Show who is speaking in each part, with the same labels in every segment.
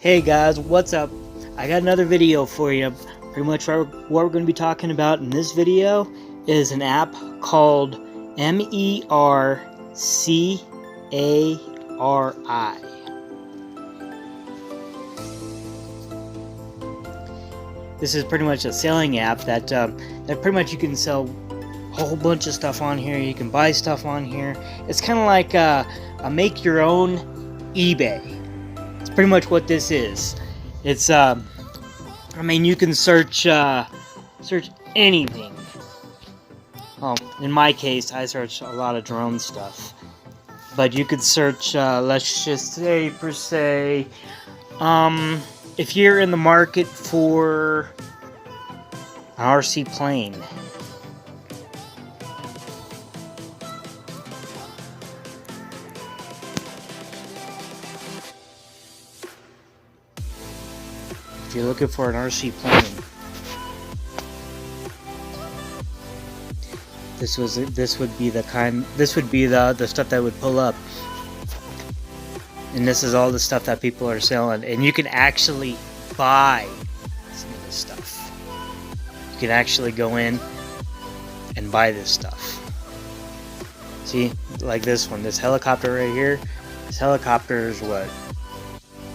Speaker 1: Hey guys, what's up? I got another video for you. Pretty much what we're going to be talking about in this video is an app called MERCARI. This is pretty much a selling app that pretty much you can sell a whole bunch of stuff on here. You can buy stuff on here. It's kind of like a make your own eBay. It's pretty much what this is. It's I mean, you can search anything. Well, in my case, I search a lot of drone stuff. But you could search, let's just say, per se, if you're in the market for an RC plane. If you're looking for an RC plane, this would be the stuff that would pull up, and this is all the stuff that people are selling, and you can actually buy some of this stuff. You can actually go in and buy this stuff. See, like this one, this helicopter right here. This helicopter is what,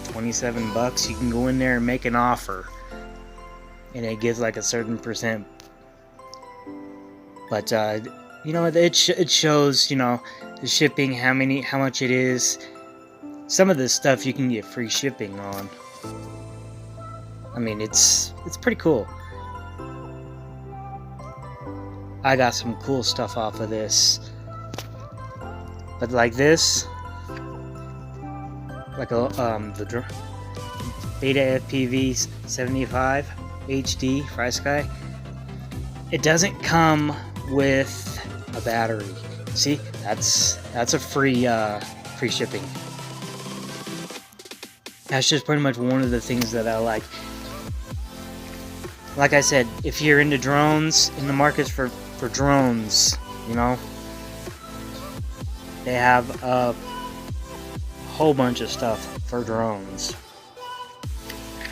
Speaker 1: 27 bucks. You can go in there and make an offer, and it gives like a certain percent. But you know, it shows, you know, the shipping, how much it is. Some of this stuff you can get free shipping on. I mean, it's pretty cool. I got some cool stuff off of this. But like this, like the Beta FPV 75 HD FlySky, it doesn't come with a battery. See, that's a free shipping. That's just pretty much one of the things that I like. Like I said, if you're into drones, in the markets for drones, you know, they have a whole bunch of stuff for drones.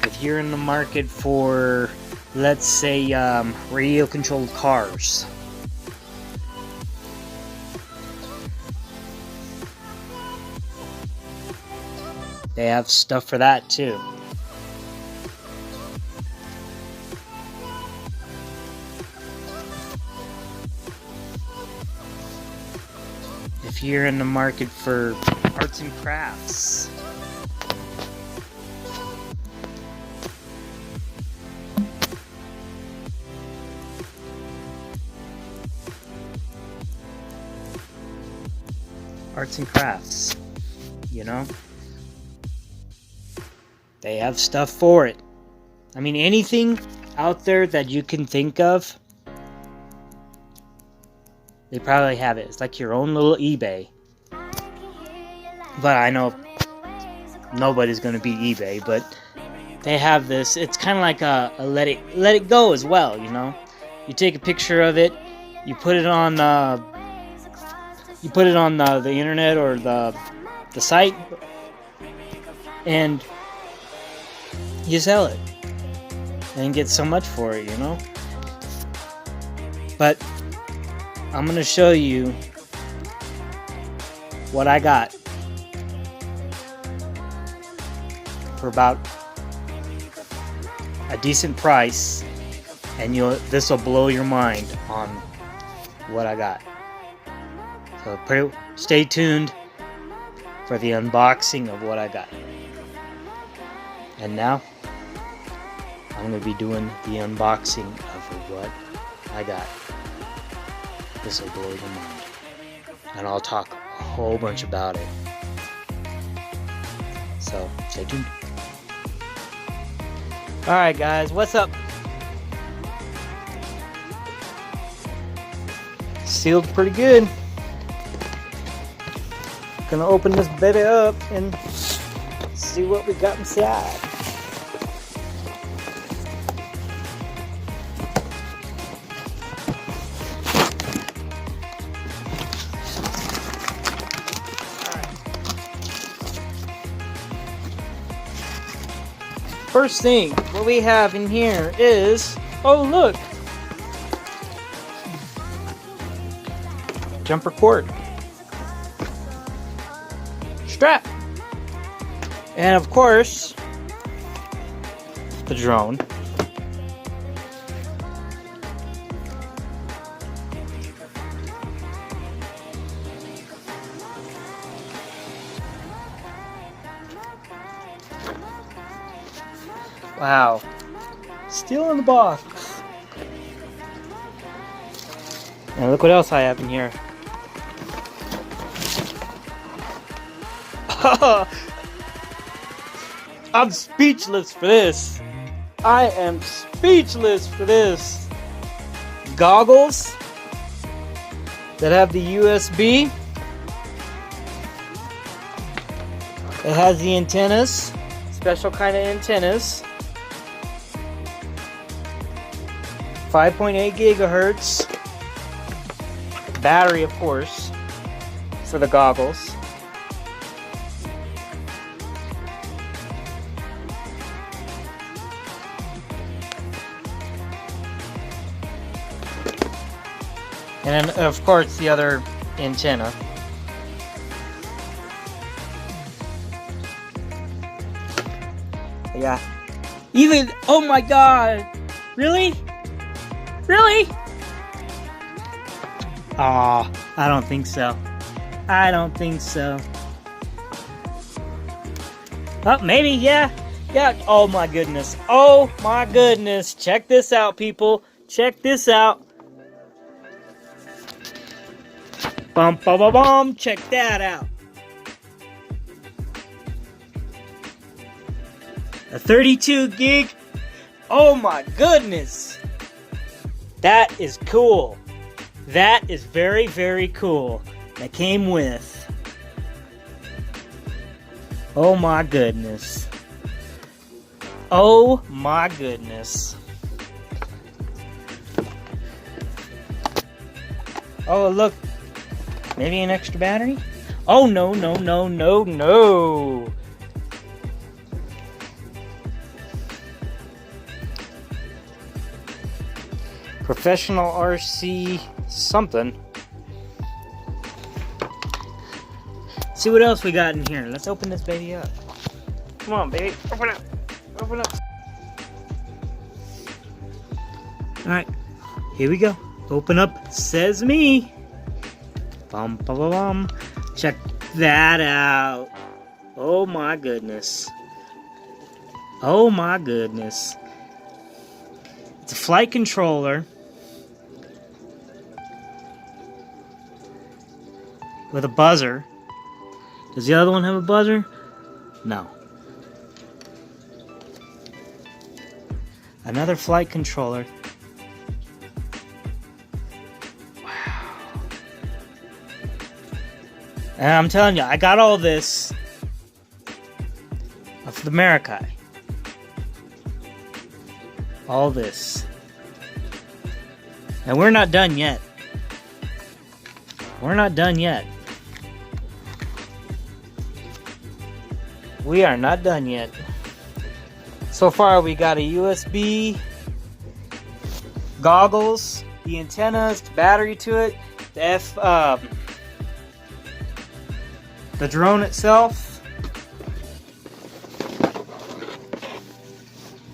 Speaker 1: If you're in the market for, let's say, radio controlled cars, they have stuff for that too. If you're in the market for arts and crafts, you know, they have stuff for it. I mean, anything out there that you can think of, they probably have it. It's like your own little eBay. But I know nobody's gonna beat eBay, but they have this. It's kind of like a let it go as well, you know. You take a picture of it, you put it on the internet or the site, and you sell it and get so much for it, you know. But I'm gonna show you what I got for about a decent price, and this will blow your mind on what I got. So stay tuned for the unboxing of what I got. And now I'm going to be doing the unboxing of what I got. This will blow your mind. And I'll talk a whole bunch about it. So stay tuned. Alright guys, what's up? Sealed pretty good. Gonna open this baby up and see what we got inside. First thing, what we have in here is, oh look, jumper cord, strap, and of course, the drone. Wow, still in the box. And look what else I have in here. I'm speechless for this. I am speechless for this. Goggles that have the USB. It has the antennas, special kind of antennas. 5.8 gigahertz. Battery, of course, for the goggles. And then, of course, the other antenna. Yeah. Even, oh my god! Really? Really? Aw, I don't think so. I don't think so. Oh, maybe, yeah. Yeah, oh my goodness. Oh my goodness. Check this out, people. Check this out. Bum, bum, bum, bum. Check that out. A 32 gig. Oh my goodness. That is cool. That is very, very cool. That came with. Oh my goodness. Oh my goodness. Oh, look. Maybe an extra battery? Oh, no, no, no, no, no. Professional RC something. See what else we got in here. Let's open this baby up. Come on, baby. Open up. Open up. Alright. Here we go. Open up Sesame. Bum, bum, bum, bum. Check that out. Oh my goodness. Oh my goodness. It's a flight controller with a buzzer. Does the other one have a buzzer? No. Another flight controller. Wow. And I'm telling you, I got all this off the MERCARI. All this. And we're not done yet. We're not done yet. We are not done yet. So far we got a USB, goggles, the antennas, the battery to it, the drone itself,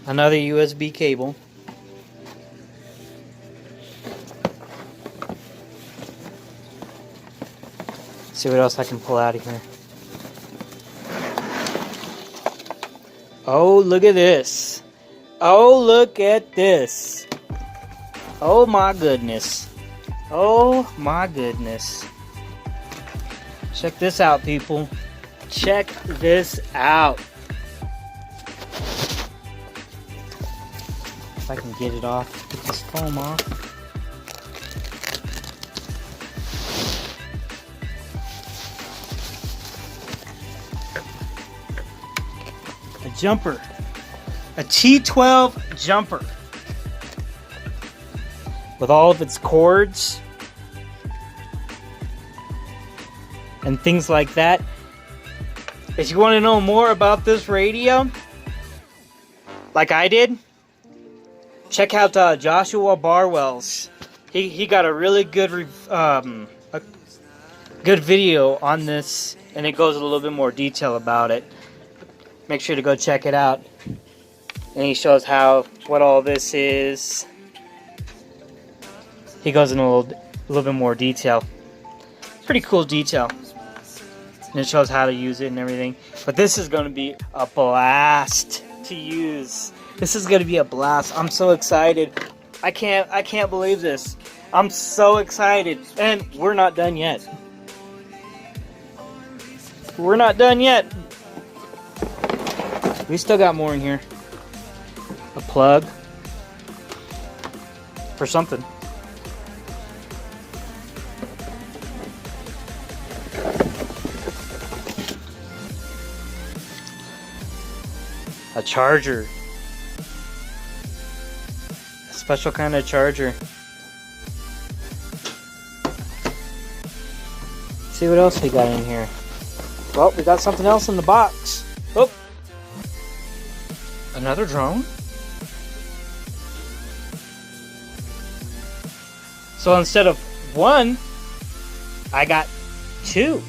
Speaker 1: another USB cable. See what else I can pull out of here. Oh, look at this. Oh, look at this. Oh my goodness. Oh my goodness. Check this out, people. Check this out. If I can get it off, get this foam off. A jumper. A T12 jumper. With all of its cords and things like that. If you want to know more about this radio, like I did, check out Joshua Barwell's. He got a really good a good video on this, and it goes a little bit more detail about it. Make sure to go check it out. And he shows what all this is. He goes in a little bit more detail. Pretty cool detail. And it shows how to use it and everything. But this is going to be a blast to use. This is going to be a blast. I'm so excited. I can't believe this. I'm so excited. And we're not done yet. We're not done yet. We still got more in here. A plug for something. A charger. A special kind of charger. Let's see what else we got in here. Well, we got something else in the box. Oh! Another drone? So instead of one, I got two.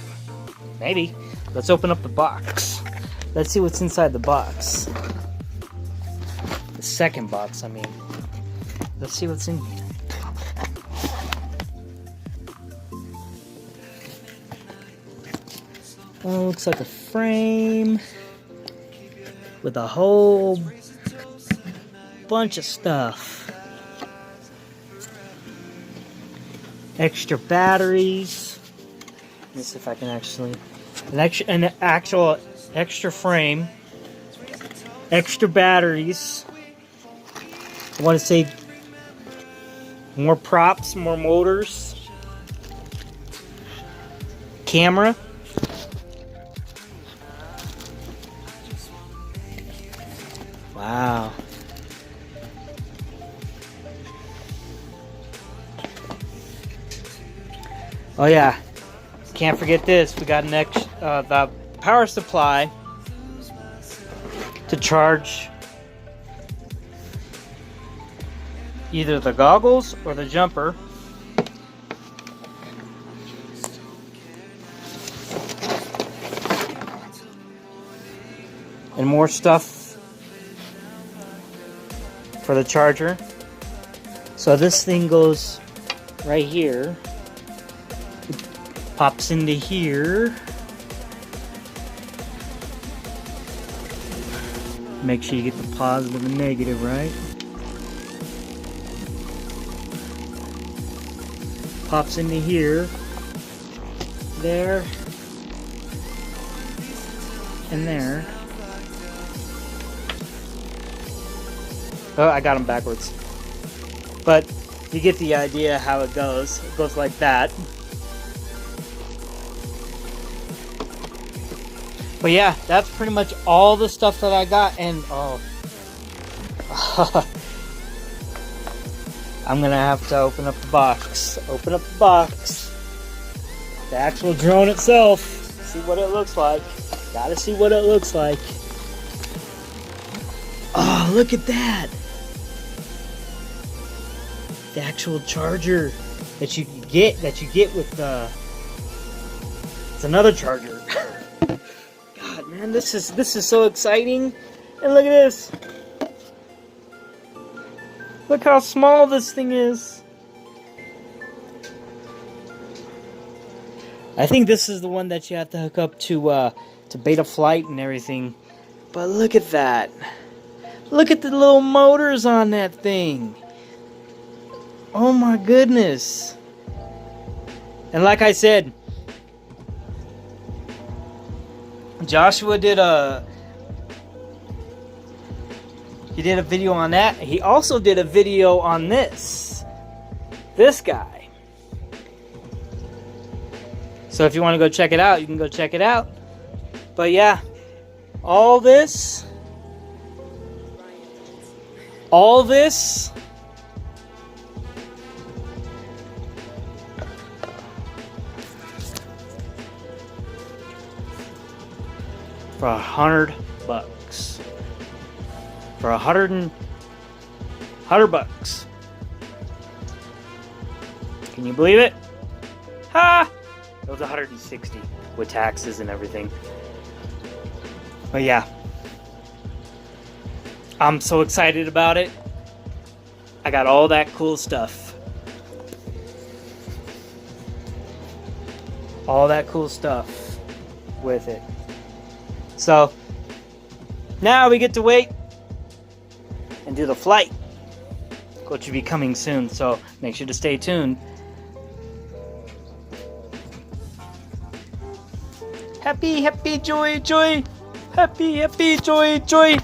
Speaker 1: Maybe. Let's open up the box. Let's see what's inside the box. The second box, I mean. Let's see what's in here. Oh, looks like a frame with a whole bunch of stuff. Extra batteries. Let me see if I can actually... An actual extra frame. Extra batteries. I want to say more props, more motors. Camera. Wow. Oh yeah, can't forget this. We got the power supply to charge either the goggles or the jumper. And more stuff for the charger. So this thing goes right here. It pops into here. Make sure you get the positive and negative, right? Pops into here. There. And there. Oh, I got them backwards. But you get the idea how it goes. It goes like that. But yeah, that's pretty much all the stuff that I got. And oh, I'm gonna have to open up the box. Open up the box. The actual drone itself. See what it looks like. Gotta see what it looks like. Oh, look at that. The actual charger that you get with the... It's another charger. God, man, this is so exciting. And look at this. Look how small this thing is. I think this is the one that you have to hook up to Beta Flight and everything. But look at that. Look at the little motors on that thing. Oh my goodness. And like I said, Joshua did a video on that. He also did a video on this guy. So if you want to go check it out, you can go check it out. But yeah, all this for $100. for 100 bucks. Can you believe it? Ha! It was 160 with taxes and everything. But yeah, I'm so excited about it. I got all that cool stuff. All that cool stuff with it. So now we get to wait and do the flight, which will be coming soon. So make sure to stay tuned. Happy, happy, joy, joy. Happy, happy, joy, joy.